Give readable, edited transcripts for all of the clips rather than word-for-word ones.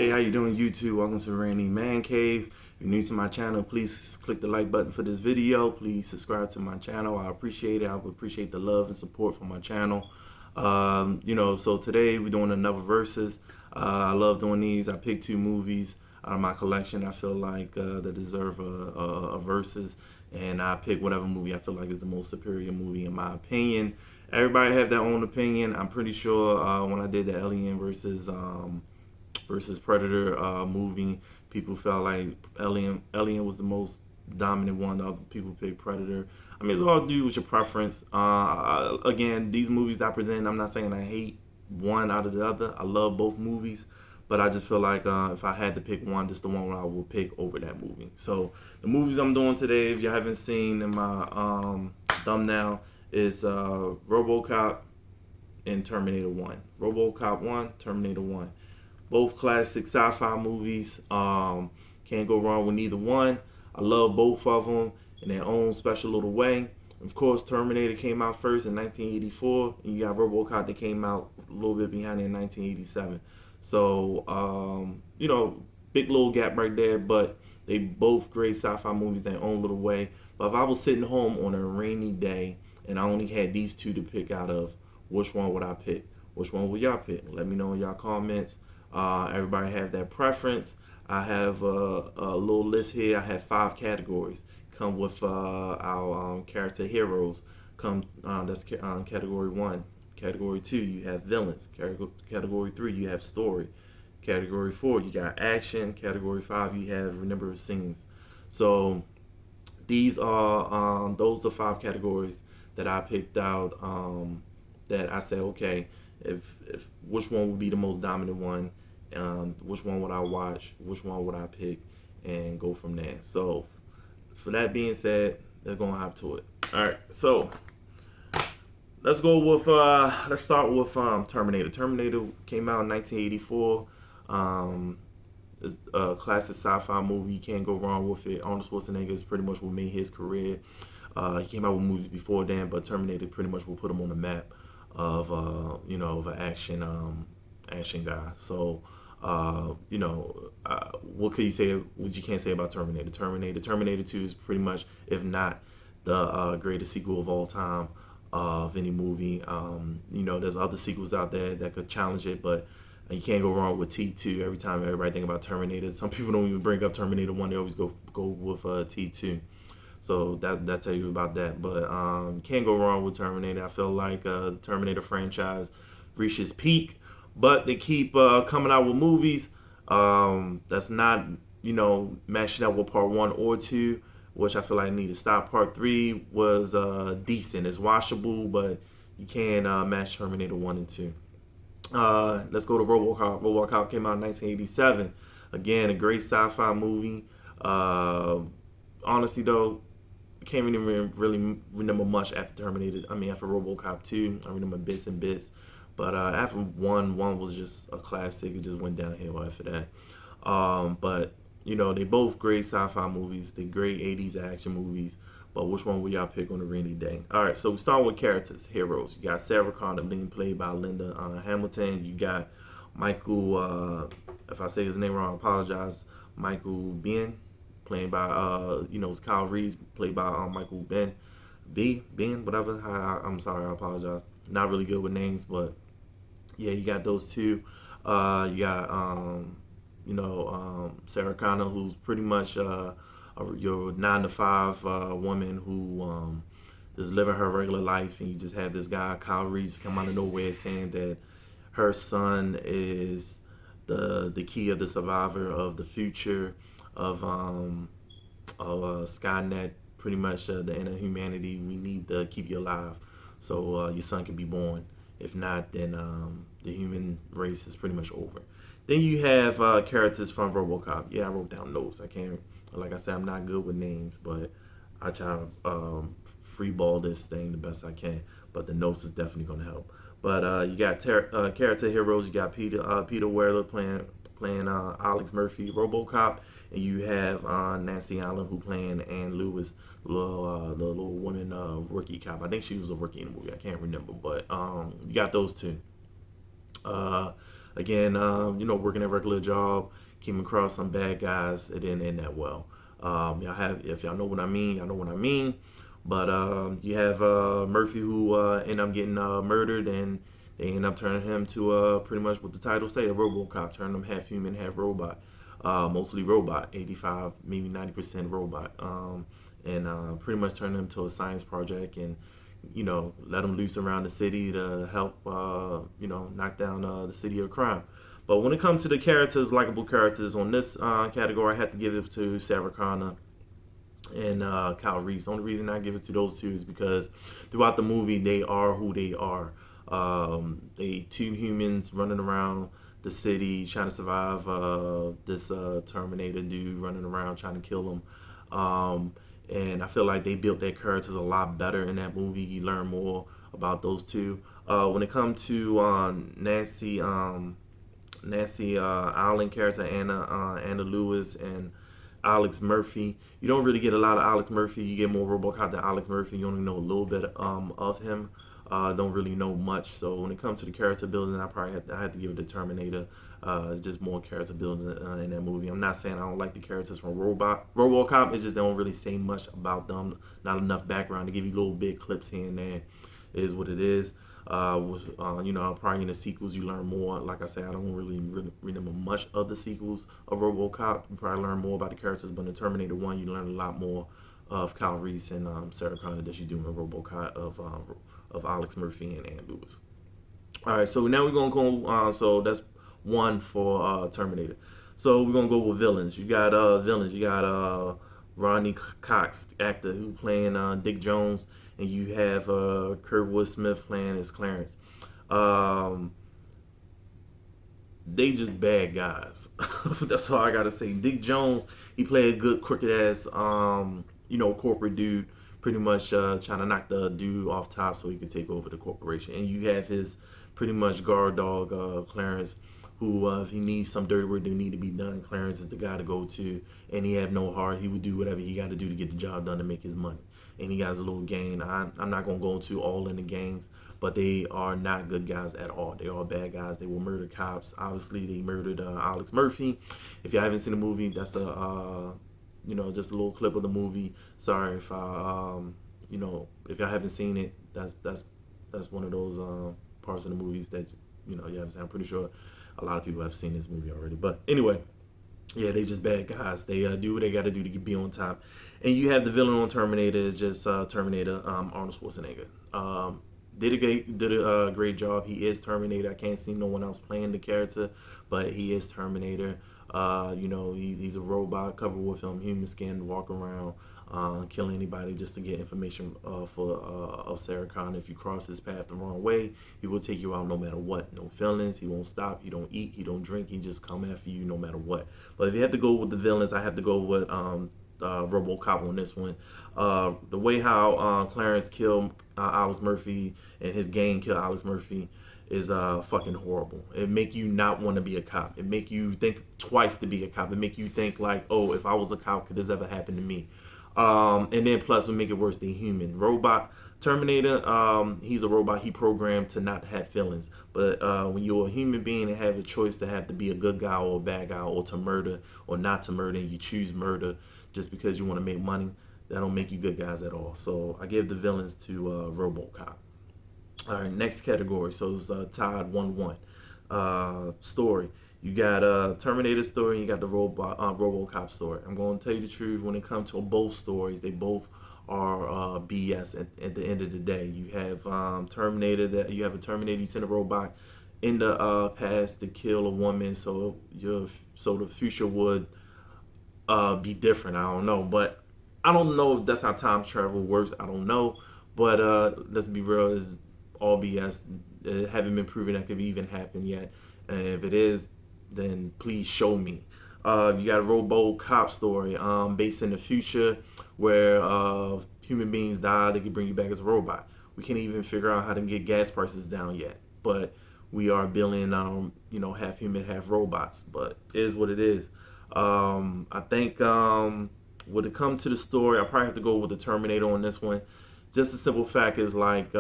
Hey, how you doing, YouTube? Welcome to Randy Man Cave. If you're new to my channel, please click the like button for this video. Please subscribe to my channel. I appreciate it. I would appreciate the love and support from my channel. So today we're doing another versus. I love doing these. I picked two movies out of my collection I feel like that deserve a versus, and I pick whatever movie I feel like is the most superior movie in my opinion. Everybody have their own opinion. I'm pretty sure when I did the Alien versus Predator movie, people felt like Alien was the most dominant one. Other people picked Predator. I mean, it's all due with your preference. Again, these movies that I present, I'm not saying I hate one out of the other. I love both movies, but I just feel like if I had to pick one, this is the one I will pick over that movie. So the movies I'm doing today, if you haven't seen in my thumbnail, is RoboCop and Terminator 1. RoboCop 1, Terminator 1. Both classic sci-fi movies. Can't go wrong with neither one. I love both of them in their own special little way. Of course, Terminator came out first in 1984, and you got RoboCop that came out a little bit behind in 1987. So, big little gap right there, but they both great sci-fi movies in their own little way. But if I was sitting home on a rainy day and I only had these two to pick out of, which one would I pick? Which one would y'all pick? Let me know in y'all comments. Everybody have their preference. I have a little list here. I have 5 categories. Come with our character heroes. That's category 1. Category 2, you have villains. Category 3, you have story. Category 4, you got action. Category 5, you have remember scenes. So these are those are 5 categories that I picked out. That I said, okay, if which one would be the most dominant one, which one would I watch, which one would I pick, and go from there. So for that being said, let's go and hop to it. All right, so let's go with let's start with Terminator. Terminator came out in 1984. It's a classic sci-fi movie. You can't go wrong with it. Arnold Schwarzenegger is pretty much what made his career. He came out with movies before then, but Terminator pretty much will put him on the map of of an action guy. So what could you say? What you can't say about Terminator? Terminator 2 is pretty much, if not the greatest sequel of all time of any movie. There's other sequels out there that could challenge it, but you can't go wrong with T2. Every time everybody think about Terminator, some people don't even bring up Terminator 1. They always go with T2. So that tell you about that. But can't go wrong with Terminator. I feel like the Terminator franchise reached its peak, but they keep coming out with movies that's not matching up with part 1 or 2, which I feel like need to stop. Part 3 was decent. It's watchable, but you can't match Terminator 1 and 2. Let's go to RoboCop. RoboCop came out in 1987. Again, a great sci-fi movie. Honestly, though, can't really remember much after Terminator. I mean, after RoboCop 2, I remember bits and bits. But after one was just a classic. It just went downhill after that. But they both great sci-fi movies. They great 80s action movies. But which one will y'all pick on a rainy day? All right, so we start with characters, heroes. You got Sarah Connor being played by Linda Hamilton. You got Michael, if I say his name wrong, I apologize. Michael Biehn, played by it's Kyle Reese, played by Michael Ben, whatever. I'm sorry, I apologize. Not really good with names, but yeah, you got those two. You got Sarah Connor, who's pretty much your 9-to-5 woman who is living her regular life, and you just have this guy Kyle Reese come out of nowhere saying that her son is the key of the survivor of the future of Skynet, pretty much the end of humanity. We need to keep you alive so your son can be born. If not, then the human race is pretty much over. Then you have characters from RoboCop. Yeah, I wrote down notes. I can't, like I said, I'm not good with names, but I try to freeball this thing the best I can. But the notes is definitely going to help. But you got character heroes. You got Peter Weller playing Alex Murphy, RoboCop, and you have Nancy Allen who playing Ann Lewis, the little woman rookie cop. I think she was a rookie in the movie. I can't remember, but you got those two. again, working a regular job, came across some bad guys. It didn't end that well. Y'all have, if y'all know what I mean, y'all know what I mean. But you have Murphy, who ended up getting murdered, and they end up turning him to pretty much what the title say, a RoboCop, turning him half human, half robot. Mostly robot, 85, maybe 90% robot, and pretty much turn him to a science project, and let him loose around the city to help knock down the city of crime. But when it comes to the characters, likable characters on this category, I have to give it to Sarah Connor and Kyle Reese. The only reason I give it to those two is because throughout the movie, they are who they are. They two humans running around the city trying to survive this Terminator dude running around trying to kill them. And I feel like they built their characters a lot better in that movie. You learn more about those two. When it comes to Nancy Allen character, Anna Lewis, and Alex Murphy. You don't really get a lot of Alex Murphy. You get more RoboCop than Alex Murphy. You only know a little bit of him. Don't really know much. So when it comes to the character building, I have to give it to Terminator. Just more character building in that movie. I'm not saying I don't like the characters from RoboCop. It's just they don't really say much about them. Not enough background to give you little bit clips here and there. It is what it is. Probably in the sequels you learn more. Like I said, I don't really remember much of the sequels of RoboCop. You probably learn more about the characters, but in Terminator 1, you learn a lot more of Kyle Reese and Sarah Connor that you do in RoboCop of Alex Murphy and Ann Lewis. All right, so now we're gonna go. So that's one for Terminator. So we're gonna go with villains. You got villains. You got Ronnie Cox, the actor who playing Dick Jones, and you have Kurtwood Smith playing as Clarence. They just bad guys. That's all I gotta say. Dick Jones, he played a good crooked ass, corporate dude, pretty much trying to knock the dude off top so he could take over the corporation. And you have his pretty much guard dog, Clarence, who if he needs some dirty work that need to be done, Clarence is the guy to go to. And he have no heart. He would do whatever he got to do to get the job done to make his money. And he got his little gang. I'm not gonna go into all in the gangs, but they are not good guys at all. They are bad guys. They will murder cops. Obviously, they murdered Alex Murphy. If you haven't seen the movie, that's just a little clip of the movie. Sorry if if y'all haven't seen it. That's one of those parts of the movies that you haven't seen. I'm pretty sure a lot of people have seen this movie already. But anyway, yeah, they just bad guys. They do what they got to do to be on top. And you have the villain on Terminator is just Terminator, Arnold Schwarzenegger. Did a great job. He is Terminator. I can't see no one else playing the character, but he is Terminator. He's a robot covered with human skin, walk around, kill anybody just to get information of Sarah Connor. If you cross his path the wrong way, he will take you out no matter what. No feelings. He won't stop. He don't eat. He don't drink. He just come after you no matter what. But if you have to go with the villains, I have to go with RoboCop on this one. The way how Clarence killed Alex Murphy and his gang killed Alex Murphy is fucking horrible. It make you not want to be a cop. It make you think twice to be a cop. It make you think like, oh, if I was a cop, could this ever happen to me? And then plus, we make it worse, they human. Robot Terminator, he's a robot. He programmed to not have feelings. But when you're a human being and have a choice to have to be a good guy or a bad guy or to murder or not to murder, and you choose murder just because you want to make money, that don't make you good guys at all. So I give the villains to RoboCop. All right, next category. So it's tied 1-1. Story. You got Terminator story and you got the RoboCop story. I'm going to tell you the truth. When it comes to both stories, they both are BS at the end of the day. You have Terminator. You have a Terminator. You send a robot in the past to kill a woman, so the future would be different. I don't know, but I don't know if that's how time travel works. I don't know, but let's be real. It's all BS. It haven't been proven that could even happen yet. And if it is, then please show me. You got a RoboCop story based in the future where human beings die. They can bring you back as a robot. We can't even figure out how to get gas prices down yet, but we are building, half human, half robots. But it is what it is. I think when it comes to the story, I probably have to go with the Terminator on this one. Just the simple fact is like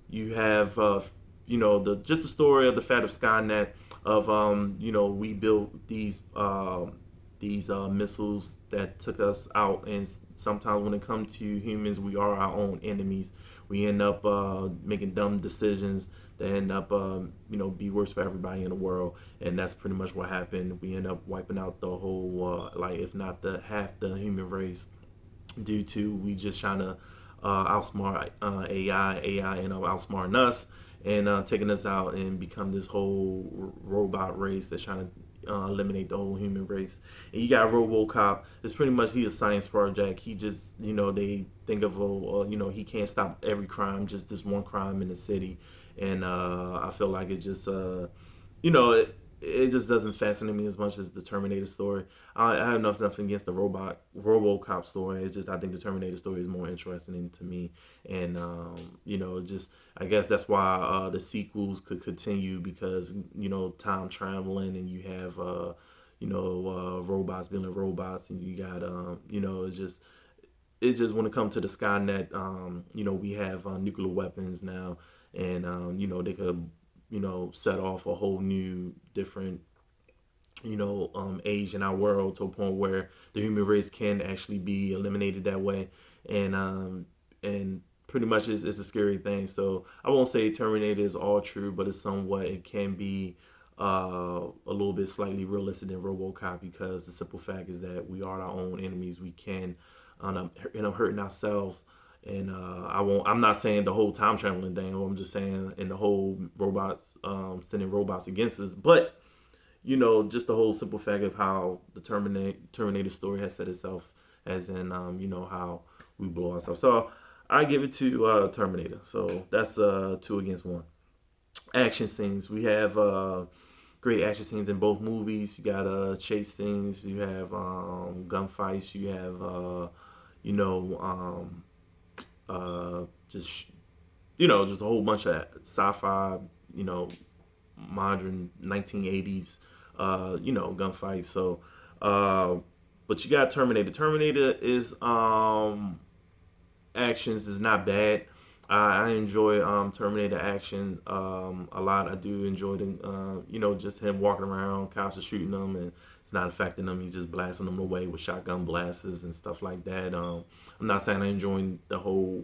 you have just the story of the fate of Skynet, of we built these missiles that took us out, and sometimes when it comes to humans, we are our own enemies. We end up making dumb decisions that end up be worse for everybody in the world, and that's pretty much what happened. We end up wiping out the whole if not the half the human race, due to we just trying to outsmart AI and outsmarting us, and taking us out and become this whole robot race that's trying to eliminate the whole human race. And you got RoboCop. It's pretty much he's a science project. He just they think of he can't stop every crime, just this one crime in the city. And I feel like it just it just doesn't fascinate me as much as the Terminator story. I have nothing against the RoboCop story. It's just I think the Terminator story is more interesting to me, and just I guess that's why the sequels could continue, because time traveling, and you have robots being robots, and you got it's just when it comes to the Skynet, we have nuclear weapons now, and they could set off a whole new different age in our world, to a point where the human race can actually be eliminated that way. And pretty much it's a scary thing. So I won't say Terminator is all true, but it's somewhat, it can be a little bit slightly realistic than RoboCop, because the simple fact is that we are our own enemies. We can hurting ourselves. And I'm not saying the whole time traveling thing. I'm just saying in the whole robots, sending robots against us. But just the whole simple fact of how the Terminator story has set itself, as in how we blow ourselves. So I give it to Terminator. So that's 2-1. Action scenes. We have great action scenes in both movies. You got chase scenes. You have gunfights. You have just a whole bunch of sci-fi, modern 1980s, gunfights. So, but you got Terminator. Terminator is actions is not bad. I enjoy Terminator action a lot. I do enjoy the just him walking around, cops are shooting them, and it's not affecting them. He's just blasting them away with shotgun blasts and stuff like that. I'm not saying I'm enjoying the whole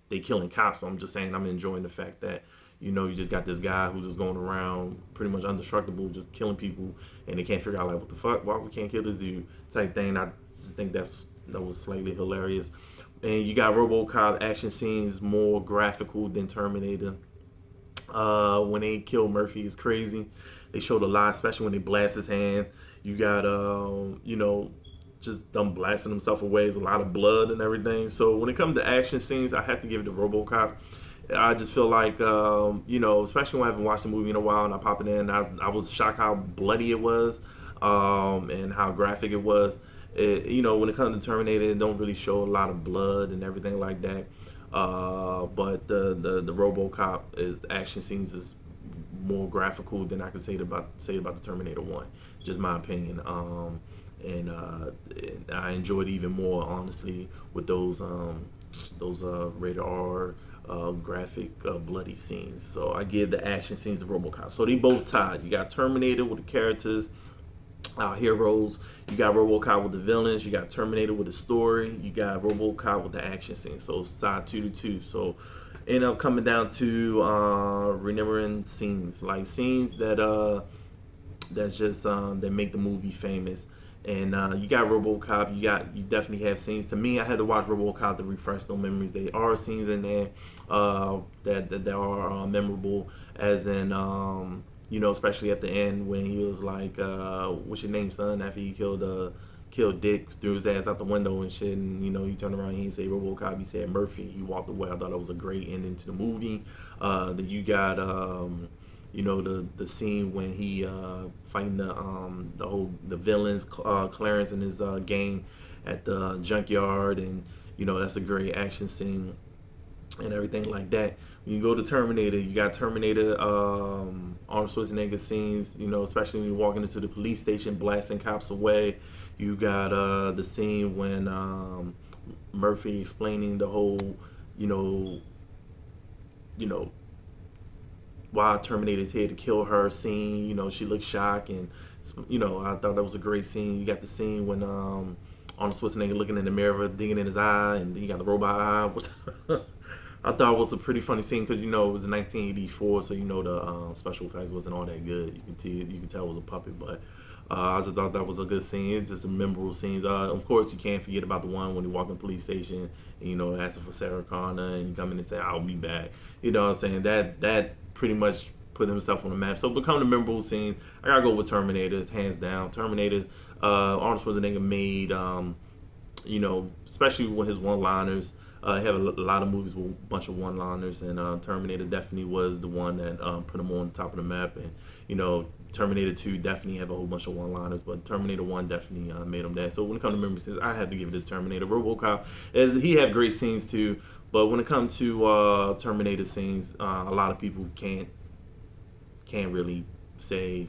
they killing cops, but I'm just saying I'm enjoying the fact that you just got this guy who's just going around pretty much indestructible, just killing people, and they can't figure out like what the fuck, why we can't kill this dude type thing. I just think that was slightly hilarious. And you got RoboCop action scenes more graphical than Terminator. When they kill Murphy, is crazy. They showed a lot, especially when they blast his hand. You got just them blasting himself away. There's a lot of blood and everything. So when it comes to action scenes, I have to give it to RoboCop. I just feel like especially when I haven't watched the movie in a while, and I pop it in, I was shocked how bloody it was, and how graphic it was. When it comes to Terminator, it don't really show a lot of blood and everything like that. But the RoboCop action scenes is more graphical than I could say about the Terminator 1. Just my opinion. And I enjoyed it even more, honestly, with those rated R graphic bloody scenes. So I give the action scenes of RoboCop. So they both tied. You got Terminator with the characters, heroes. You got RoboCop with the villains. You got Terminator with the story. You got RoboCop with the action scenes. So side 2-2. So end up coming down to remembering scenes, like scenes that that's just that make the movie famous. And you got RoboCop. You definitely have scenes. To me, I had to watch RoboCop to refresh those memories. There are scenes in there that are memorable, as in especially at the end when he was like, "What's your name, son?" After he killed Dick, threw his ass out the window and shit, and he turned around, he didn't say RoboCop, he said Murphy. He walked away. I thought it was a great ending to the movie. Then you got the scene when he fighting the villains, Clarence and his gang at the junkyard, and that's a great action scene and everything like that. When you go to Terminator, you got Terminator Arnold Schwarzenegger scenes, especially when you're walking into the police station blasting cops away. You got the scene when Murphy explaining the whole why Terminator's here to kill her scene. You know, she looked shocked, and you know, I thought that was a great scene. You got the scene when Arnold Schwarzenegger looking in the mirror, digging in his eye, and then you got the robot eye. I thought it was a pretty funny scene because, you know, it was 1984, so you know the special effects wasn't all that good. You could tell it was a puppet, but I just thought that was a good scene. It's just a memorable scenes. Of course, you can't forget about the one when you walk in the police station and, you know, asking for Sarah Connor, and you come in and say, "I'll be back." You know what I'm saying? That pretty much put himself on the map. So become the memorable scenes. I gotta go with Terminator, hands down. Terminator. Arnold Schwarzenegger made, you know, especially with his one-liners. He had a lot of movies with a bunch of one-liners, and Terminator definitely was the one that put him on the top of the map. And, you know, Terminator 2 definitely have a whole bunch of one-liners, but Terminator 1 definitely made him that. So when it comes to memory scenes, I have to give it to Terminator. RoboCop, he had great scenes too, but when it comes to Terminator scenes, a lot of people can't really say,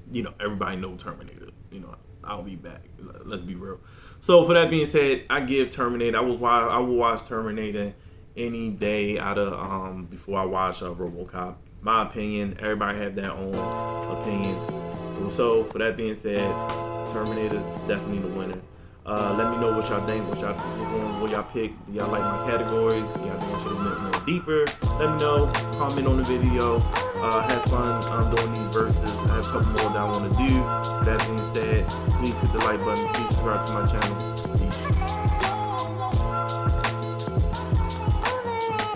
you know, everybody know Terminator. You know, I'll be back. Let's be real. So for that being said, I give Terminator. I will watch Terminator any day out of before I watch RoboCop. My opinion. Everybody have their own opinions. So for that being said, Terminator definitely the winner. Let me know what y'all think. What y'all pick? Do y'all like my categories? Do y'all think I should have went more deeper? Let me know. Comment on the video. Have fun doing these verses. I have a couple more that I want to do. That being said, please hit the like button. Please subscribe to my channel. Peace.